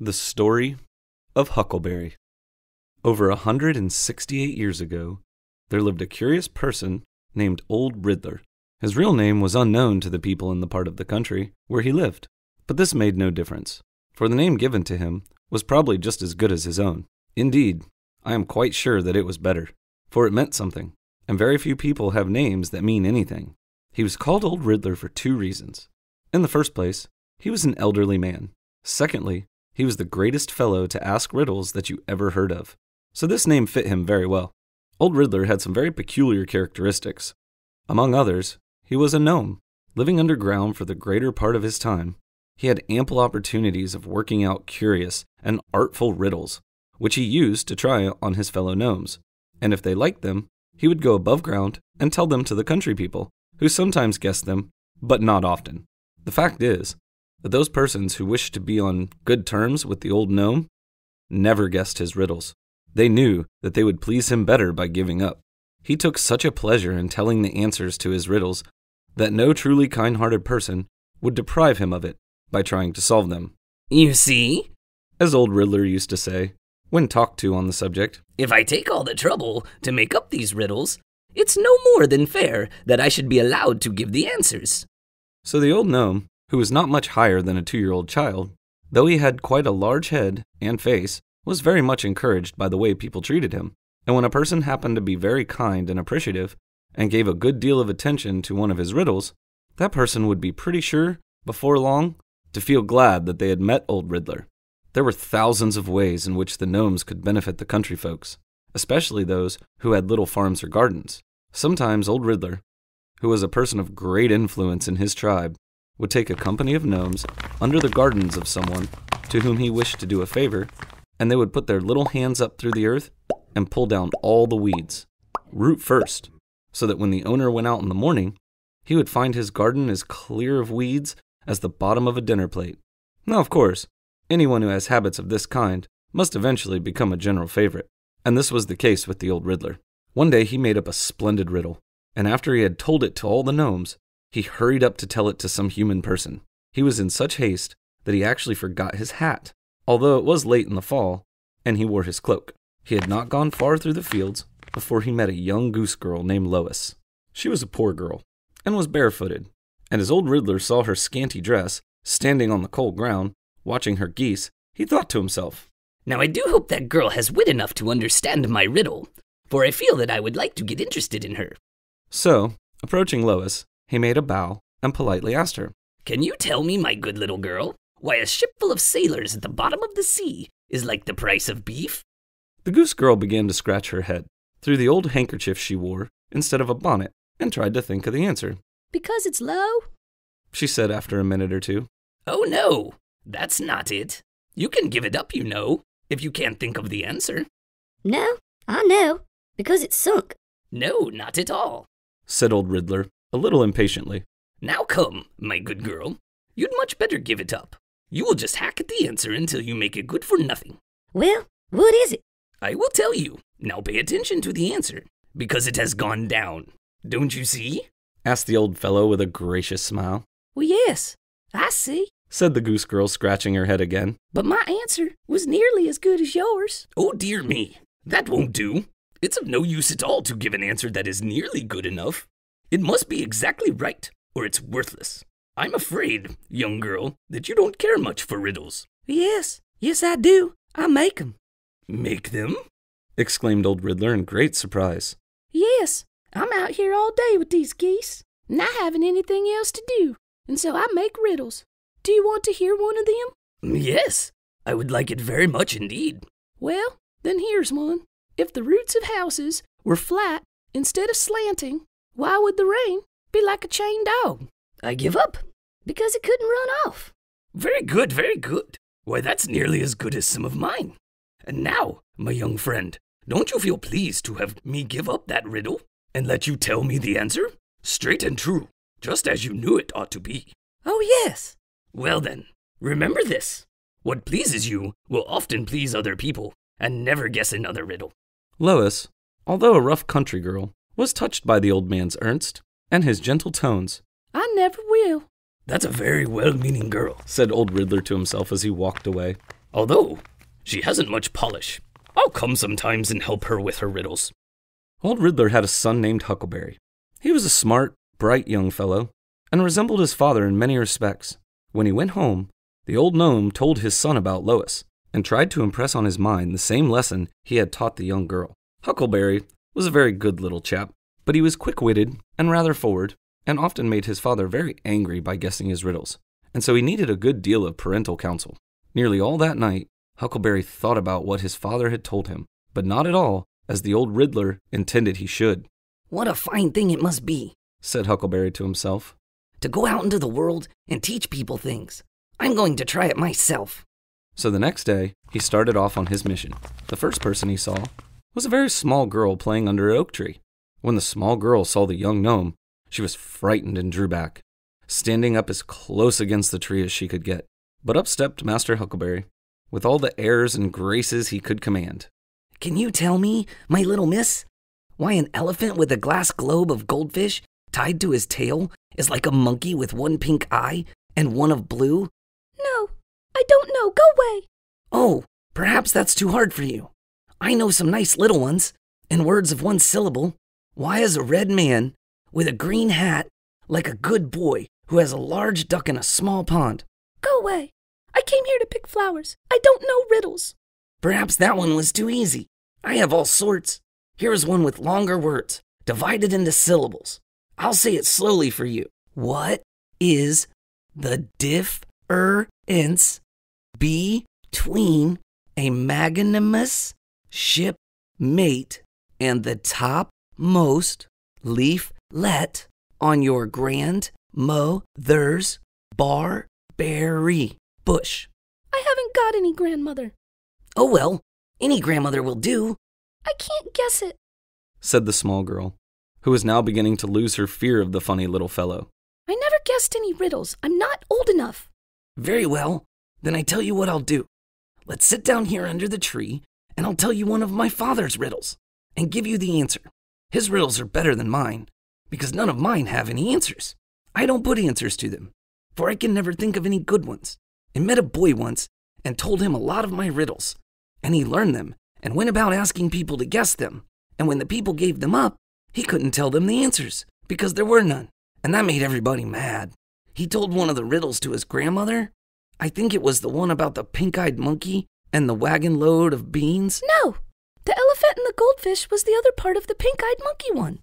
The story of Huckleberry. Over 168 years ago, there lived a curious person named Old Riddler. His real name was unknown to the people in the part of the country where he lived, but this made no difference, for the name given to him was probably just as good as his own. Indeed, I am quite sure that it was better, for it meant something, and very few people have names that mean anything. He was called Old Riddler for two reasons. In the first place, he was an elderly man. Secondly, he was the greatest fellow to ask riddles that you ever heard of, so this name fit him very well. Old Riddler had some very peculiar characteristics. Among others, he was a gnome, living underground for the greater part of his time. He had ample opportunities of working out curious and artful riddles, which he used to try on his fellow gnomes, and if they liked them, he would go above ground and tell them to the country people, who sometimes guessed them, but not often. The fact is that those persons who wished to be on good terms with the old gnome never guessed his riddles. They knew that they would please him better by giving up. He took such a pleasure in telling the answers to his riddles that no truly kind-hearted person would deprive him of it by trying to solve them. You see, as Old Riddler used to say when talked to on the subject, if I take all the trouble to make up these riddles, it's no more than fair that I should be allowed to give the answers. So the old gnome, who was not much higher than a 2-year-old child, though he had quite a large head and face, was very much encouraged by the way people treated him. And when a person happened to be very kind and appreciative and gave a good deal of attention to one of his riddles, that person would be pretty sure, before long, to feel glad that they had met Old Riddler. There were thousands of ways in which the gnomes could benefit the country folks, especially those who had little farms or gardens. Sometimes Old Riddler, who was a person of great influence in his tribe, would take a company of gnomes under the gardens of someone to whom he wished to do a favor, and they would put their little hands up through the earth and pull down all the weeds, root first, so that when the owner went out in the morning, he would find his garden as clear of weeds as the bottom of a dinner plate. Now, of course, anyone who has habits of this kind must eventually become a general favorite, and this was the case with the Old Riddler. One day he made up a splendid riddle, and after he had told it to all the gnomes, he hurried up to tell it to some human person. He was in such haste that he actually forgot his hat, although it was late in the fall, and he wore his cloak. He had not gone far through the fields before he met a young goose girl named Lois. She was a poor girl, and was barefooted, and as Old Riddler saw her scanty dress, standing on the cold ground, watching her geese, he thought to himself, Now I do hope that girl has wit enough to understand my riddle, for I feel that I would like to get interested in her. So, approaching Lois, he made a bow and politely asked her, Can you tell me, my good little girl, why a ship full of sailors at the bottom of the sea is like the price of beef? The goose girl began to scratch her head through the old handkerchief she wore instead of a bonnet and tried to think of the answer. Because it's low? She said after a minute or two. Oh no, that's not it. You can give it up, you know, if you can't think of the answer. No, I know. Because it's sunk. No, not at all, said Old Riddler, a little impatiently. Now come, my good girl. You'd much better give it up. You will just hack at the answer until you make it good for nothing. Well, what is it? I will tell you. Now pay attention to the answer, because it has gone down. Don't you see? Asked the old fellow with a gracious smile. Well, yes, I see, said the goose girl, scratching her head again. But my answer was nearly as good as yours. Oh, dear me. That won't do. It's of no use at all to give an answer that is nearly good enough. It must be exactly right, or it's worthless. I'm afraid, young girl, that you don't care much for riddles. Yes, I do. I make 'em. Make them? Exclaimed Old Riddler in great surprise. Yes, I'm out here all day with these geese, not having anything else to do, and so I make riddles. Do you want to hear one of them? Yes, I would like it very much indeed. Well, then here's one. If the roots of houses were flat instead of slanting, why would the rain be like a chained dog? I give up. Because it couldn't run off. Very good, very good. Why, that's nearly as good as some of mine. And now, my young friend, don't you feel pleased to have me give up that riddle and let you tell me the answer? Straight and true, just as you knew it ought to be. Oh, yes. Well then, remember this. What pleases you will often please other people, and never guess another riddle. Lois, although a rough country girl, was touched by the old man's earnest and his gentle tones. I never will. That's a very well-meaning girl, said Old Riddler to himself as he walked away. although she hasn't much polish. I'll come sometimes and help her with her riddles. Old Riddler had a son named Huckleberry. He was a smart, bright young fellow, and resembled his father in many respects. When he went home, the old gnome told his son about Lois, and tried to impress on his mind the same lesson he had taught the young girl. Huckleberry was a very good little chap, but he was quick-witted and rather forward, and often made his father very angry by guessing his riddles, and so he needed a good deal of parental counsel. Nearly all that night, Huckleberry thought about what his father had told him, but not at all as the old Riddler intended he should. What a fine thing it must be, said Huckleberry to himself, to go out into the world and teach people things. I'm going to try it myself. So the next day, he started off on his mission. The first person he saw was a very small girl playing under an oak tree. When the small girl saw the young gnome, she was frightened and drew back, standing up as close against the tree as she could get. But up stepped Master Huckleberry, with all the airs and graces he could command. Can you tell me, my little miss, why an elephant with a glass globe of goldfish tied to his tail is like a monkey with one pink eye and one of blue? No, I don't know. Go away. Oh, perhaps that's too hard for you. I know some nice little ones, in words of one syllable. Why is a red man with a green hat like a good boy who has a large duck in a small pond? Go away. I came here to pick flowers. I don't know riddles. Perhaps that one was too easy. I have all sorts. Here is one with longer words, divided into syllables. I'll say it slowly for you. What is the difference between a magnanimous shipmate and the topmost leaflet on your grandmother's barberry bush? I haven't got any grandmother. Oh well, any grandmother will do. I can't guess it, said the small girl, who was now beginning to lose her fear of the funny little fellow. I never guessed any riddles. I'm not old enough. Very well, then I tell you what I'll do. Let's sit down here under the tree, and I'll tell you one of my father's riddles, and give you the answer. His riddles are better than mine, because none of mine have any answers. I don't put answers to them, for I can never think of any good ones. I met a boy once, and told him a lot of my riddles, and he learned them, and went about asking people to guess them, and when the people gave them up, he couldn't tell them the answers, because there were none, and that made everybody mad. He told one of the riddles to his grandmother. I think it was the one about the pink-eyed monkey and the wagon load of beans. No, the elephant and the goldfish was the other part of the pink-eyed monkey one.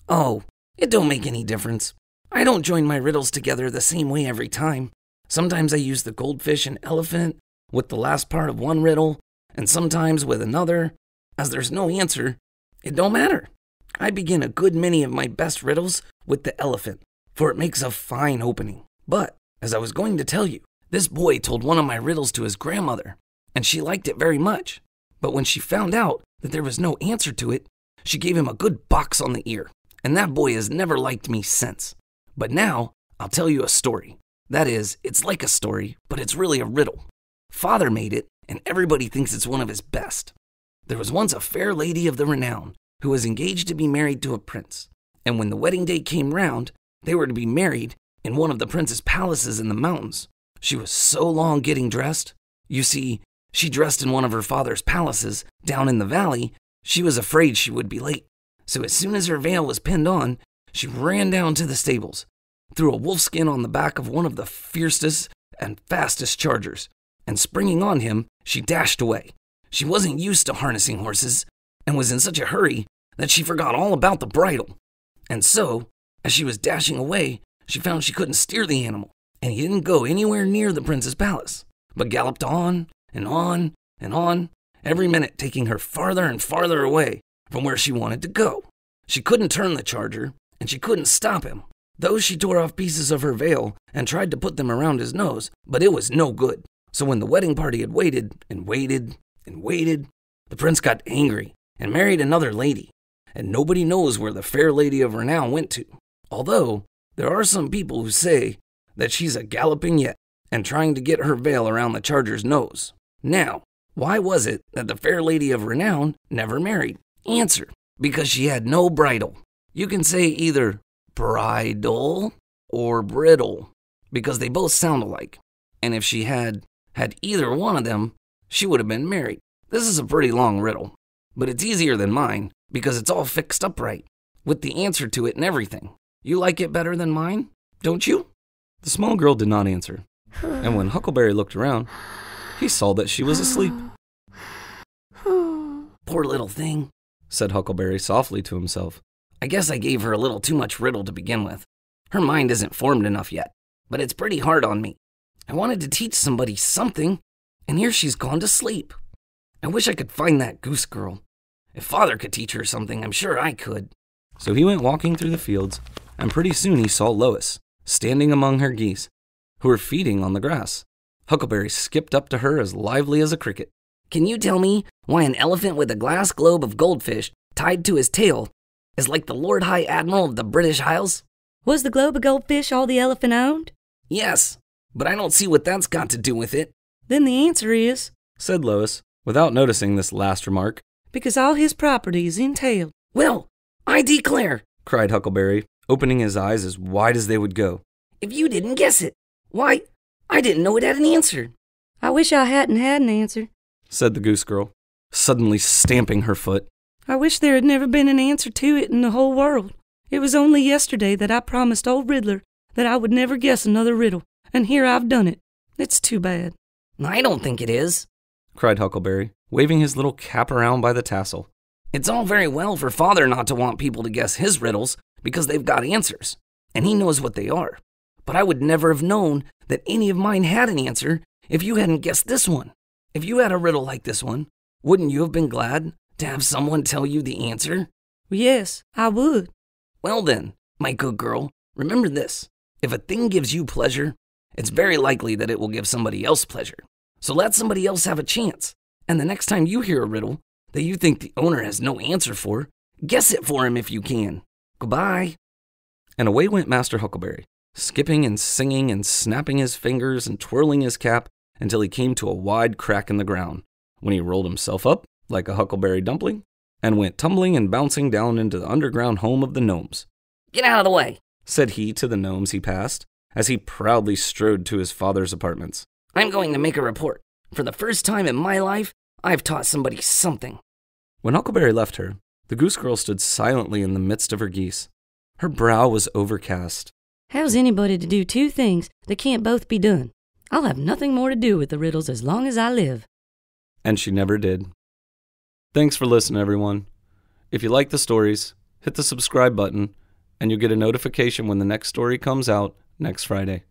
Oh, it don't make any difference. I don't join my riddles together the same way every time. Sometimes I use the goldfish and elephant with the last part of one riddle, and sometimes with another. As there's no answer, it don't matter. I begin a good many of my best riddles with the elephant, for it makes a fine opening. But, as I was going to tell you, this boy told one of my riddles to his grandmother, and she liked it very much. But when she found out that there was no answer to it, she gave him a good box on the ear, and that boy has never liked me since. But now, I'll tell you a story. That is, it's like a story, but it's really a riddle. Father made it, and everybody thinks it's one of his best. There was once a fair lady of the renown who was engaged to be married to a prince, and when the wedding day came round, they were to be married in one of the prince's palaces in the mountains. She was so long getting dressed. You see, she dressed in one of her father's palaces down in the valley. She was afraid she would be late. So as soon as her veil was pinned on, she ran down to the stables, threw a wolfskin on the back of one of the fiercest and fastest chargers, and springing on him, she dashed away. She wasn't used to harnessing horses, and was in such a hurry that she forgot all about the bridle. And so, as she was dashing away, she found she couldn't steer the animal, and he didn't go anywhere near the prince's palace, but galloped on and on and on, every minute taking her farther and farther away from where she wanted to go. She couldn't turn the charger, and she couldn't stop him. Though she tore off pieces of her veil and tried to put them around his nose, but it was no good. So when the wedding party had waited and waited and waited, the prince got angry and married another lady, and nobody knows where the fair lady of renown went to. Although, there are some people who say that she's a galloping yet and trying to get her veil around the charger's nose. Now, why was it that the fair lady of renown never married? Answer: because she had no bridle. You can say either bridle or brittle, because they both sound alike. And if she had either one of them, she would have been married. This is a pretty long riddle, but it's easier than mine because it's all fixed up right, with the answer to it and everything. You like it better than mine, don't you? The small girl did not answer, and when Huckleberry looked around, he saw that she was asleep. Poor little thing, said Huckleberry softly to himself. I guess I gave her a little too much riddle to begin with. Her mind isn't formed enough yet, but it's pretty hard on me. I wanted to teach somebody something, and here she's gone to sleep. I wish I could find that goose girl. If Father could teach her something, I'm sure I could. So he went walking through the fields, and pretty soon he saw Lois, standing among her geese, who were feeding on the grass. Huckleberry skipped up to her as lively as a cricket. Can you tell me why an elephant with a glass globe of goldfish tied to his tail is like the Lord High Admiral of the British Isles? Was the globe of goldfish all the elephant owned? Yes, but I don't see what that's got to do with it. Then the answer is, said Lois, without noticing this last remark, because all his property is entailed. Well, I declare, cried Huckleberry, opening his eyes as wide as they would go. If you didn't guess it, why, I didn't know it had an answer. I wish I hadn't had an answer, said the goose girl, suddenly stamping her foot. I wish there had never been an answer to it in the whole world. It was only yesterday that I promised old Riddler that I would never guess another riddle, and here I've done it. It's too bad. I don't think it is, cried Huckleberry, waving his little cap around by the tassel. It's all very well for Father not to want people to guess his riddles because they've got answers, and he knows what they are. But I would never have known that any of mine had an answer if you hadn't guessed this one. If you had a riddle like this one, wouldn't you have been glad to have someone tell you the answer? Yes, I would. Well then, my good girl, remember this. If a thing gives you pleasure, it's very likely that it will give somebody else pleasure. So let somebody else have a chance. And the next time you hear a riddle that you think the owner has no answer for, guess it for him if you can. Goodbye. And away went Master Huckleberry, skipping and singing and snapping his fingers and twirling his cap until he came to a wide crack in the ground, when he rolled himself up like a huckleberry dumpling and went tumbling and bouncing down into the underground home of the gnomes. Get out of the way, said he to the gnomes he passed, as he proudly strode to his father's apartments. I'm going to make a report. For the first time in my life, I've taught somebody something. When Huckleberry left her, the goose girl stood silently in the midst of her geese. Her brow was overcast. How's anybody to do two things that can't both be done? I'll have nothing more to do with the riddles as long as I live. And she never did. Thanks for listening, everyone. If you like the stories, hit the subscribe button, and you'll get a notification when the next story comes out next Friday.